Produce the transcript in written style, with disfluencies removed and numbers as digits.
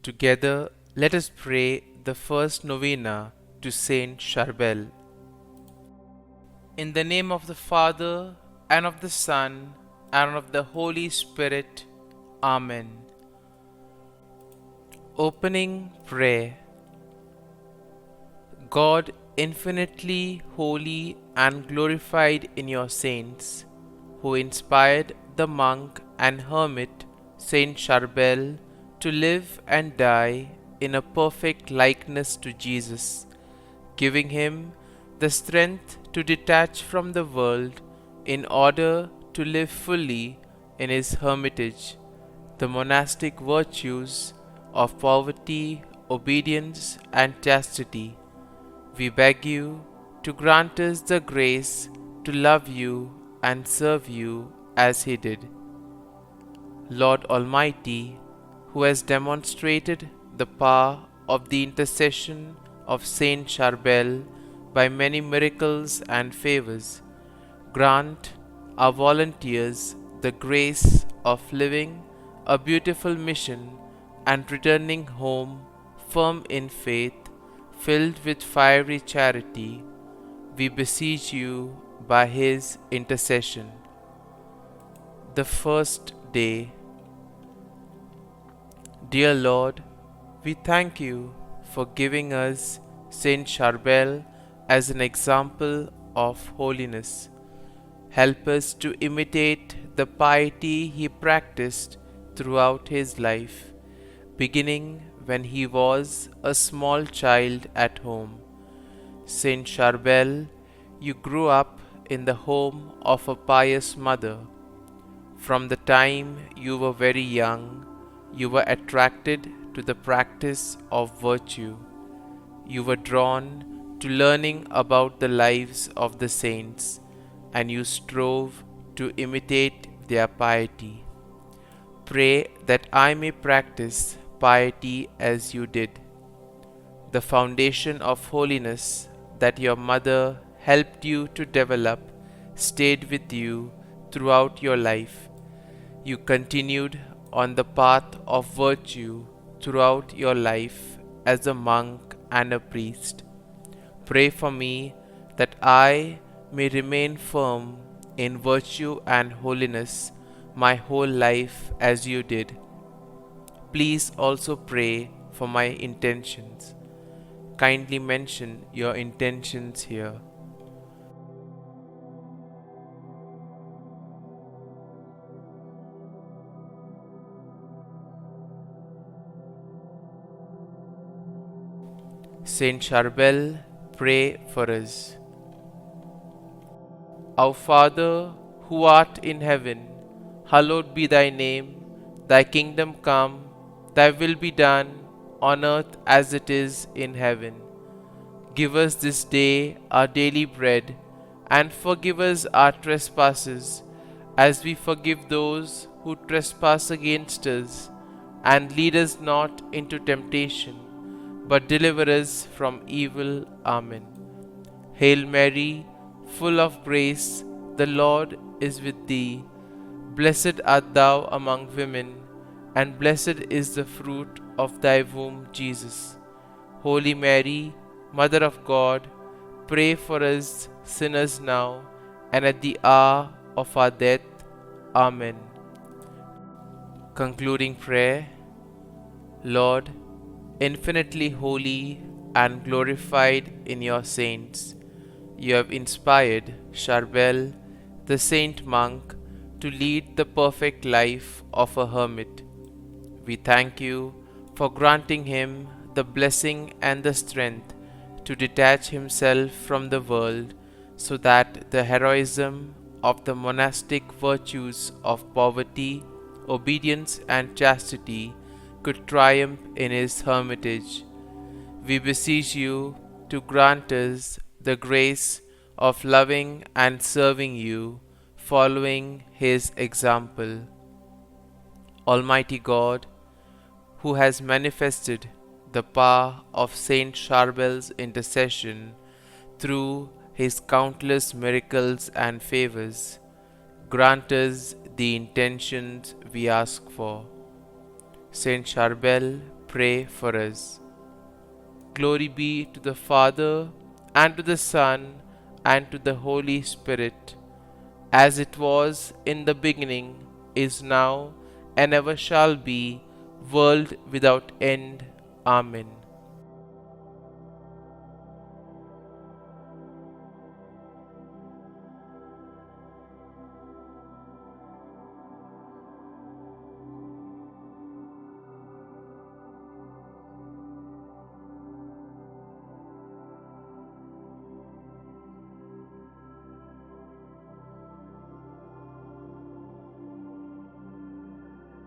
Together, let us pray the first novena to St Charbel. In the name of the Father, and of the Son, and of the Holy Spirit. Amen. Opening Prayer. God, infinitely holy and glorified in your saints, who inspired the monk and hermit St Charbel to live and die in a perfect likeness to Jesus, giving him the strength to detach from the world in order to live fully in his hermitage the monastic virtues of poverty, obedience, and chastity. We beg you to grant us the grace to love you and serve you as he did. Lord Almighty, who has demonstrated the power of the intercession of Saint Charbel by many miracles and favors, grant our volunteers the grace of living a beautiful mission and returning home firm in faith, filled with fiery charity. We beseech you by his intercession. The first day. Dear Lord, we thank you for giving us St Charbel as an example of holiness. Help us to imitate the piety he practiced throughout his life, beginning when he was a small child at home. St Charbel, you grew up in the home of a pious mother. From the time you were very young, you were attracted to the practice of virtue. You were drawn to learning about the lives of the saints, and you strove to imitate their piety. Pray that I may practice piety as you did. The foundation of holiness that your mother helped you to develop stayed with you throughout your life. You continued on the path of virtue throughout your life as a monk and a priest. Pray for me that I may remain firm in virtue and holiness my whole life as you did. Please also pray for my intentions. Kindly mention your intentions here. Saint Charbel, pray for us. Our Father, who art in heaven, hallowed be thy name. Thy kingdom come, thy will be done, on earth as it is in heaven. Give us this day our daily bread, and forgive us our trespasses, as we forgive those who trespass against us. And lead us not into temptation, but deliver us from evil. Amen. Hail Mary, full of grace, the Lord is with thee. Blessed art thou among women, and blessed is the fruit of thy womb, Jesus. Holy Mary, Mother of God, pray for us sinners now and at the hour of our death. Amen. Concluding prayer. Lord, infinitely holy and glorified in your saints, you have inspired Charbel, the saint monk, to lead the perfect life of a hermit. We thank you for granting him the blessing and the strength to detach himself from the world, so that the heroism of the monastic virtues of poverty, obedience, and chastity could triumph in his hermitage. We beseech you to grant us the grace of loving and serving you, following his example. Almighty God, who has manifested the power of St Charbel's intercession through his countless miracles and favors, grant us the intentions we ask for. St Charbel, pray for us. Glory be to the Father, and to the Son, and to the Holy Spirit, as it was in the beginning, is now, and ever shall be, world without end. Amen.